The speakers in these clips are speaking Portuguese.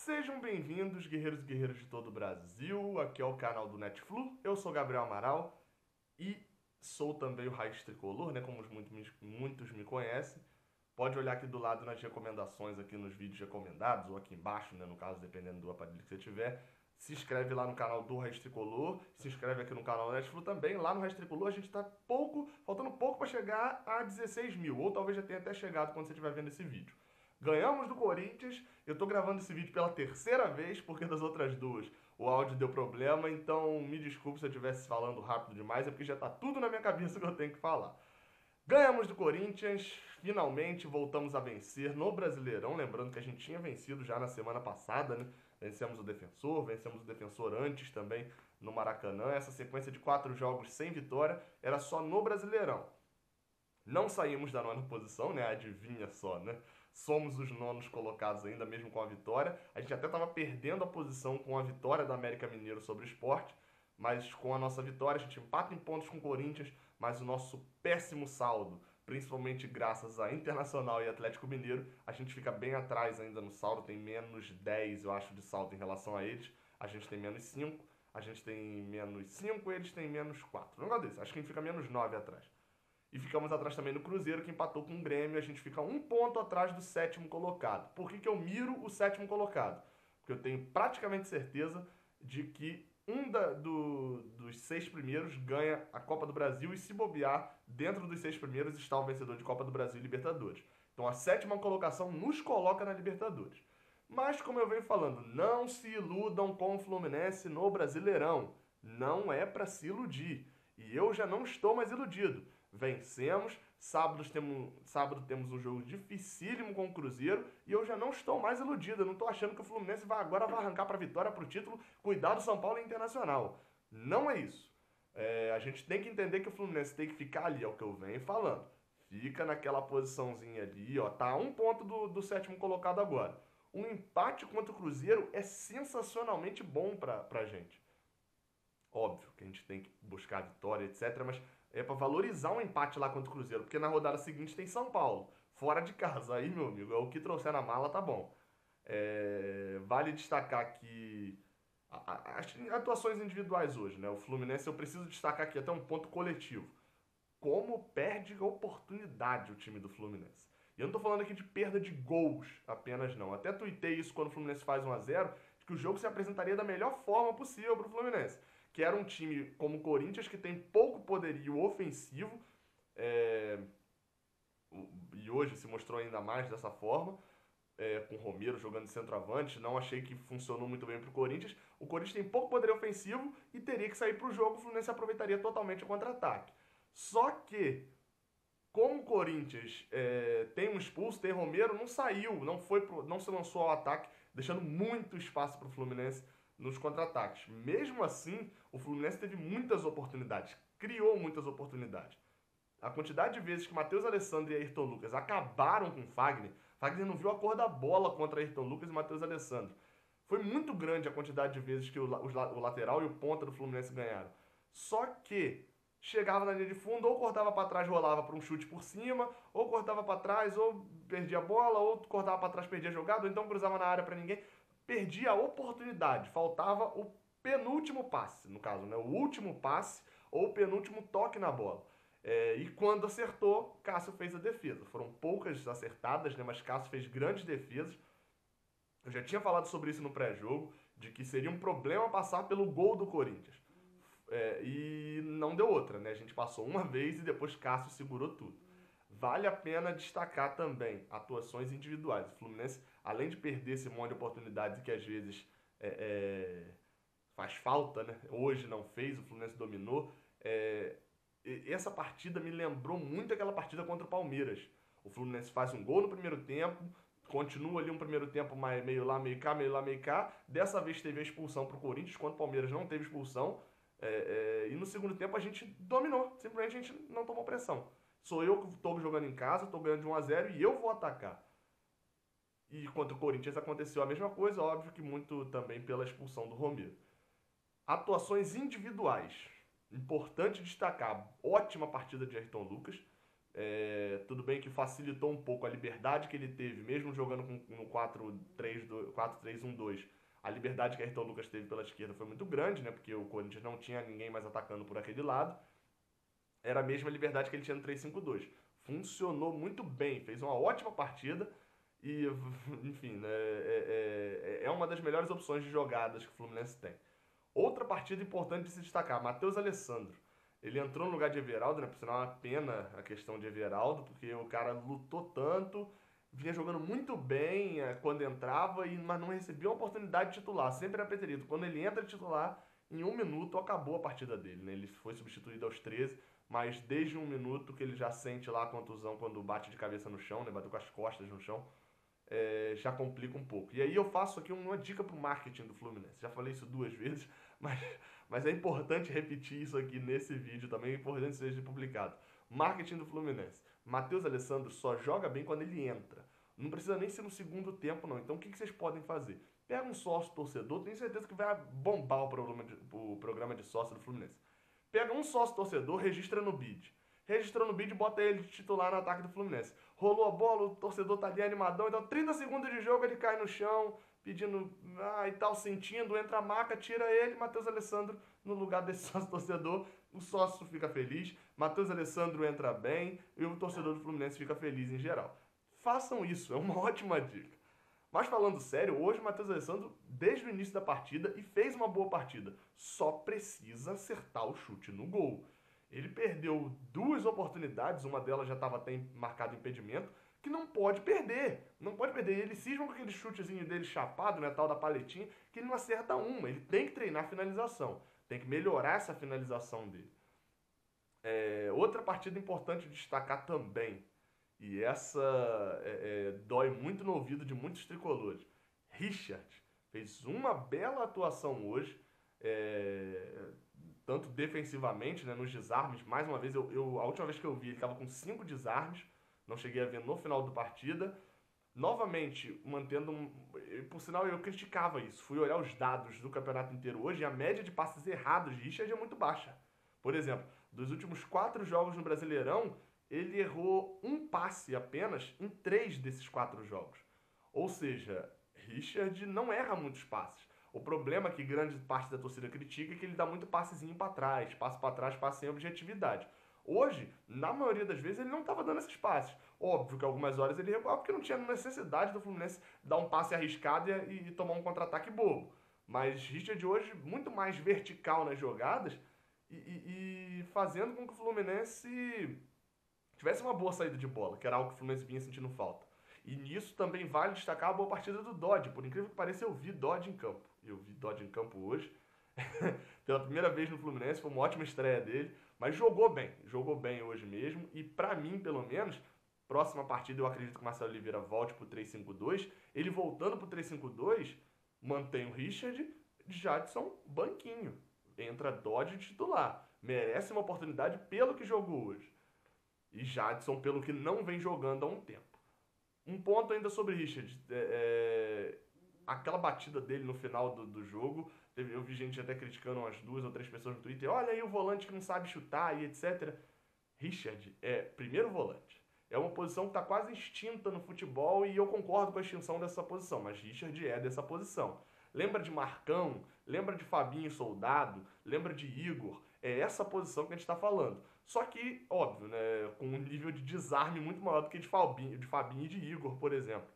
Sejam bem-vindos, guerreiros e guerreiras de todo o Brasil. Aqui é o canal do Netflu. Eu sou Gabriel Amaral e sou também o Raiz Tricolor, né? Como muitos me conhecem. Pode olhar aqui do lado nas recomendações, aqui nos vídeos recomendados, ou aqui embaixo, né? No caso, dependendo do aparelho que você tiver. Se inscreve lá no canal do Raiz Tricolor. Se inscreve aqui no canal do Netflu também. Lá no Raiz Tricolor a gente tá faltando pouco para chegar a 16 mil. Ou talvez já tenha até chegado quando você estiver vendo esse vídeo. Ganhamos do Corinthians. Eu tô gravando esse vídeo pela terceira vez, porque das outras duas o áudio deu problema, então me desculpe se eu estivesse falando rápido demais, é porque já tá tudo na minha cabeça que eu tenho que falar. Ganhamos do Corinthians, finalmente voltamos a vencer no Brasileirão, lembrando que a gente tinha vencido já na semana passada, né? Vencemos vencemos o Defensor antes também no Maracanã. Essa sequência de 4 jogos sem vitória era só no Brasileirão. Não saímos da nona posição, né? Adivinha só, né? Somos os nonos colocados ainda, mesmo com a vitória. A gente até estava perdendo a posição com a vitória da América Mineiro sobre o Sport, mas com a nossa vitória a gente empata em pontos com o Corinthians, mas o nosso péssimo saldo, principalmente graças a Internacional e Atlético Mineiro, a gente fica bem atrás ainda no saldo, tem menos 10, eu acho, de saldo em relação a eles. A gente tem menos 5, a gente tem menos 5, eles têm menos 4. Não gosto desse, acho que a gente fica menos 9 atrás. E ficamos atrás também do Cruzeiro, que empatou com o Grêmio. A gente fica um ponto atrás do sétimo colocado. Por que eu miro o sétimo colocado? Porque eu tenho praticamente certeza de que dos 6 primeiros ganha a Copa do Brasil e, se bobear, dentro dos 6 primeiros está o vencedor de Copa do Brasil e Libertadores. Então a sétima colocação nos coloca na Libertadores. Mas, como eu venho falando, não se iludam com o Fluminense no Brasileirão. Não é para se iludir. E eu já não estou mais iludido. Vencemos, sábado temos um jogo dificílimo com o Cruzeiro e eu já não estou mais iludido. Eu não estou achando que o Fluminense agora vai arrancar para a vitória, para o título, cuidar do São Paulo e Internacional. Não é isso. A gente tem que entender que o Fluminense tem que ficar ali, é o que eu venho falando. Fica naquela posiçãozinha ali, ó. Tá a um ponto do sétimo colocado agora. Um empate contra o Cruzeiro é sensacionalmente bom pra gente. Óbvio que a gente tem que buscar a vitória, etc. Mas é para valorizar um empate lá contra o Cruzeiro, porque na rodada seguinte tem São Paulo, fora de casa. Aí, meu amigo, é o que trouxer na mala, tá bom. Vale destacar que as atuações individuais hoje, né? O Fluminense, eu preciso destacar aqui até um ponto coletivo. Como perde oportunidade o time do Fluminense. E eu não tô falando aqui de perda de gols apenas, não. Até tuitei isso quando o Fluminense faz 1-0, que o jogo se apresentaria da melhor forma possível para o Fluminense. Que era um time como o Corinthians, que tem pouco poderio ofensivo, é, e hoje se mostrou ainda mais dessa forma, com o Romero jogando de centroavante. Não achei que funcionou muito bem para o Corinthians. O Corinthians tem pouco poderio ofensivo e teria que sair para o jogo, o Fluminense aproveitaria totalmente o contra-ataque. Só que, como o Corinthians tem um expulso, tem Romero, não saiu, não se lançou ao ataque, deixando muito espaço para o Fluminense nos contra-ataques. Mesmo assim, o Fluminense teve muitas oportunidades, criou muitas oportunidades. A quantidade de vezes que Matheus Alessandro e Ayrton Lucas acabaram com o Fagner não viu a cor da bola contra Ayrton Lucas e Matheus Alessandro. Foi muito grande a quantidade de vezes que o lateral e o ponta do Fluminense ganharam. Só que chegava na linha de fundo, ou cortava para trás, rolava para um chute por cima, ou cortava para trás, ou perdia a bola, ou cortava para trás, perdia a jogada, ou então cruzava na área para ninguém. Perdia a oportunidade, faltava o penúltimo passe, no caso, né? O último passe ou o penúltimo toque na bola. E quando acertou, Cássio fez a defesa. Foram poucas acertadas, né? Mas Cássio fez grandes defesas. Eu já tinha falado sobre isso no pré-jogo, de que seria um problema passar pelo gol do Corinthians. E não deu outra, né? A gente passou uma vez e depois Cássio segurou tudo. Vale a pena destacar também atuações individuais. O Fluminense, além de perder esse monte de oportunidades que às vezes faz falta, né? Hoje não fez, o Fluminense dominou. Essa partida me lembrou muito aquela partida contra o Palmeiras. O Fluminense faz um gol no primeiro tempo, continua ali um primeiro tempo meio lá, meio cá, meio lá, meio cá. Dessa vez teve a expulsão pro Corinthians, quando o Palmeiras não teve expulsão. E no segundo tempo a gente dominou, simplesmente a gente não tomou pressão. Sou eu que estou jogando em casa, estou ganhando de 1-0 e eu vou atacar. E contra o Corinthians aconteceu a mesma coisa, óbvio que muito também pela expulsão do Romero. Atuações individuais. Importante destacar, ótima partida de Ayrton Lucas. Tudo bem que facilitou um pouco a liberdade que ele teve, mesmo jogando no 4-3-1-2. A liberdade que Ayrton Lucas teve pela esquerda foi muito grande, né? Porque o Corinthians não tinha ninguém mais atacando por aquele lado. Era a mesma liberdade que ele tinha no 3-5-2. Funcionou muito bem, fez uma ótima partida e, enfim, né, é uma das melhores opções de jogadas que o Fluminense tem. Outra partida importante de se destacar, Matheus Alessandro. Ele entrou no lugar de Everaldo, né? Por sinal, é uma pena a questão de Everaldo, porque o cara lutou tanto, vinha jogando muito bem quando entrava, mas não recebia uma oportunidade de titular. Sempre era preterido. Quando ele entra de titular, em 1 minuto acabou a partida dele, né? Ele foi substituído aos 13, mas desde 1 minuto que ele já sente lá a contusão quando bate de cabeça no chão, né? Bateu com as costas no chão, já complica um pouco. E aí eu faço aqui uma dica pro marketing do Fluminense. Já falei isso 2 vezes, mas, mas é importante repetir isso aqui nesse vídeo também, é importante que seja publicado. Marketing do Fluminense. Matheus Alessandro só joga bem quando ele entra. Não precisa nem ser no segundo tempo, não. Então o que vocês podem fazer? Pega um sócio torcedor, tenho certeza que vai bombar o programa de sócio do Fluminense. Pega um sócio torcedor, registra no BID. Registrou no BID e bota ele de titular no ataque do Fluminense. Rolou a bola, o torcedor tá ali animadão, então 30 segundos de jogo ele cai no chão, pedindo e tal, sentindo, entra a maca, tira ele, Matheus Alessandro no lugar desse sócio torcedor, o sócio fica feliz, Matheus Alessandro entra bem e o torcedor do Fluminense fica feliz em geral. Façam isso, é uma ótima dica. Mas falando sério, hoje o Matheus Alessandro, desde o início da partida, e fez uma boa partida, só precisa acertar o chute no gol. Ele perdeu 2 oportunidades, uma delas já estava até marcado impedimento, que não pode perder. Não pode perder. Ele cisma com aquele chutezinho dele chapado, né, tal da paletinha, que ele não acerta uma. Ele tem que treinar a finalização. Tem que melhorar essa finalização dele. Outra partida importante de destacar também, e essa dói muito no ouvido de muitos tricolores. Richard fez uma bela atuação hoje, tanto defensivamente, né, nos desarmes. Mais uma vez, a última vez que eu vi, ele estava com 5 desarmes, não cheguei a ver no final da partida. Novamente, mantendo por sinal, eu criticava isso. Fui olhar os dados do campeonato inteiro hoje e a média de passes errados de Richard é muito baixa. Por exemplo, dos últimos 4 jogos no Brasileirão, ele errou um passe apenas em 3 desses 4 jogos. Ou seja, Richard não erra muitos passes. O problema que grande parte da torcida critica é que ele dá muito passezinho para trás, passe sem objetividade. Hoje, na maioria das vezes, ele não estava dando esses passes. Óbvio que algumas horas ele recuava porque não tinha necessidade do Fluminense dar um passe arriscado e tomar um contra-ataque bobo. Mas Richard hoje, muito mais vertical nas jogadas e fazendo com que o Fluminense tivesse uma boa saída de bola, que era algo que o Fluminense vinha sentindo falta. E nisso também vale destacar a boa partida do Dodge. Por incrível que pareça, eu vi Dodge em campo. Eu vi Dodge em campo hoje. Pela primeira vez no Fluminense, foi uma ótima estreia dele. Mas jogou bem hoje mesmo. E pra mim, pelo menos, próxima partida eu acredito que o Marcelo Oliveira volte pro 3-5-2. Ele voltando pro 3-5-2, mantém o Richard, Jadson, banquinho. Entra Dodge titular. Merece uma oportunidade pelo que jogou hoje. E Jadson, pelo que não vem jogando há um tempo. Um ponto ainda sobre Richard. Aquela batida dele no final do jogo. Eu vi gente até criticando umas 2 ou 3 pessoas no Twitter. Olha aí o volante que não sabe chutar e etc. Richard é primeiro volante. É uma posição que está quase extinta no futebol e eu concordo com a extinção dessa posição. Mas Richard é dessa posição. Lembra de Marcão? Lembra de Fabinho Soldado? Lembra de Igor? É essa posição que a gente está falando. Só que, óbvio, né, com um nível de desarme muito maior do que de Fabinho e de Igor, por exemplo.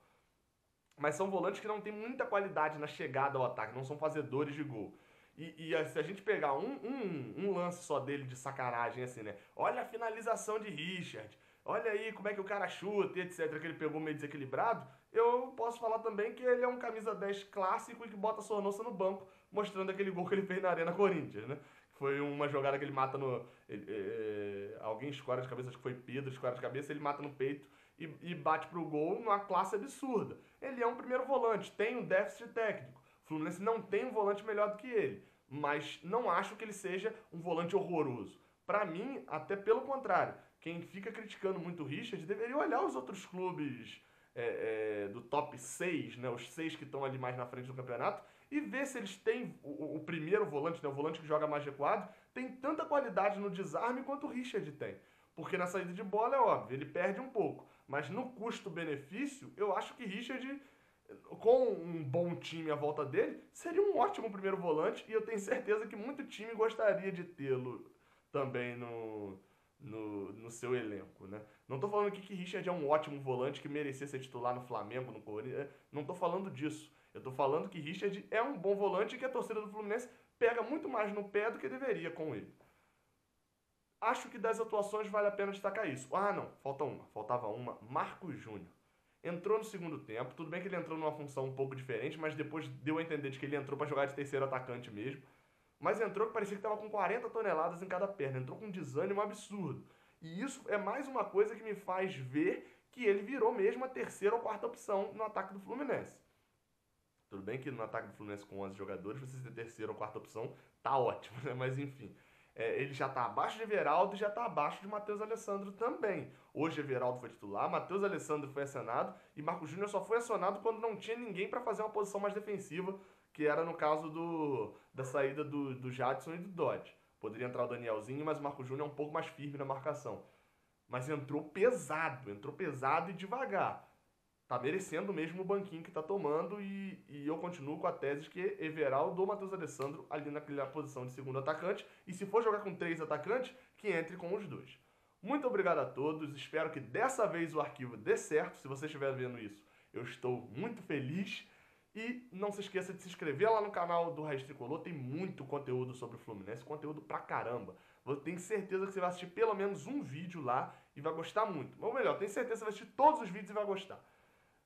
Mas são volantes que não têm muita qualidade na chegada ao ataque, não são fazedores de gol. Se a gente pegar um lance só dele de sacanagem, assim, né? Olha a finalização de Richard, olha aí como é que o cara chuta e etc, que ele pegou meio desequilibrado, eu posso falar também que ele é um camisa 10 clássico e que bota a Sornosa no banco, mostrando aquele gol que ele fez na Arena Corinthians, né? Foi uma jogada que ele mata no... alguém escora de cabeça, acho que foi Pedro, escora de cabeça, ele mata no peito e bate pro gol numa classe absurda. Ele é um primeiro volante, tem um déficit técnico. O Fluminense não tem um volante melhor do que ele, mas não acho que ele seja um volante horroroso. Para mim, até pelo contrário, quem fica criticando muito o Richard deveria olhar os outros clubes do top 6, né, os 6 que estão ali mais na frente do campeonato, e ver se eles têm o primeiro volante, né, o volante que joga mais recuado, tem tanta qualidade no desarme quanto o Richard tem. Porque na saída de bola é óbvio, ele perde um pouco. Mas no custo-benefício, eu acho que Richard, com um bom time à volta dele, seria um ótimo primeiro volante. E eu tenho certeza que muito time gostaria de tê-lo também no seu elenco, né? Não tô falando aqui que Richard é um ótimo volante que merecia ser titular no Flamengo, no Corinthians. Não tô falando disso. Eu tô falando que Richard é um bom volante e que a torcida do Fluminense pega muito mais no pé do que deveria com ele. Acho que das atuações vale a pena destacar isso. Ah, não, faltava uma. Marcos Júnior. Entrou no segundo tempo, tudo bem que ele entrou numa função um pouco diferente, mas depois deu a entender de que ele entrou para jogar de terceiro atacante mesmo. Mas entrou que parecia que estava com 40 toneladas em cada perna, entrou com um desânimo absurdo. E isso é mais uma coisa que me faz ver que ele virou mesmo a terceira ou quarta opção no ataque do Fluminense. Tudo bem que no ataque do Fluminense com 11 jogadores, você ter terceira ou quarta opção, tá ótimo, né? Mas enfim. Ele já tá abaixo de Everaldo e já tá abaixo de Matheus Alessandro também. Hoje Everaldo foi titular, Matheus Alessandro foi acionado e Marcos Júnior só foi acionado quando não tinha ninguém para fazer uma posição mais defensiva, que era no caso da saída do Jadson e do Dodge. Poderia entrar o Danielzinho, mas o Marcos Júnior é um pouco mais firme na marcação. Mas entrou pesado e devagar. Tá merecendo mesmo o banquinho que tá tomando e eu continuo com a tese de que Everaldo ou Matheus Alessandro ali naquela posição de segundo atacante e se for jogar com três atacantes, que entre com os dois. Muito obrigado a todos, espero que dessa vez o arquivo dê certo, se você estiver vendo isso, eu estou muito feliz e não se esqueça de se inscrever lá no canal do Raiz Tricolor, tem muito conteúdo sobre o Fluminense, conteúdo pra caramba. Eu tenho certeza que você vai assistir pelo menos um vídeo lá e vai gostar muito. Ou melhor, tenho certeza que você vai assistir todos os vídeos e vai gostar.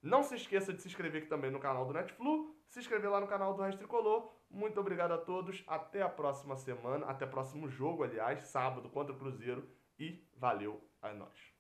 Não se esqueça de se inscrever aqui também no canal do Netflu, se inscrever lá no canal do Raiz Tricolor. Muito obrigado a todos, até a próxima semana, até o próximo jogo, aliás, sábado contra o Cruzeiro e valeu a nós.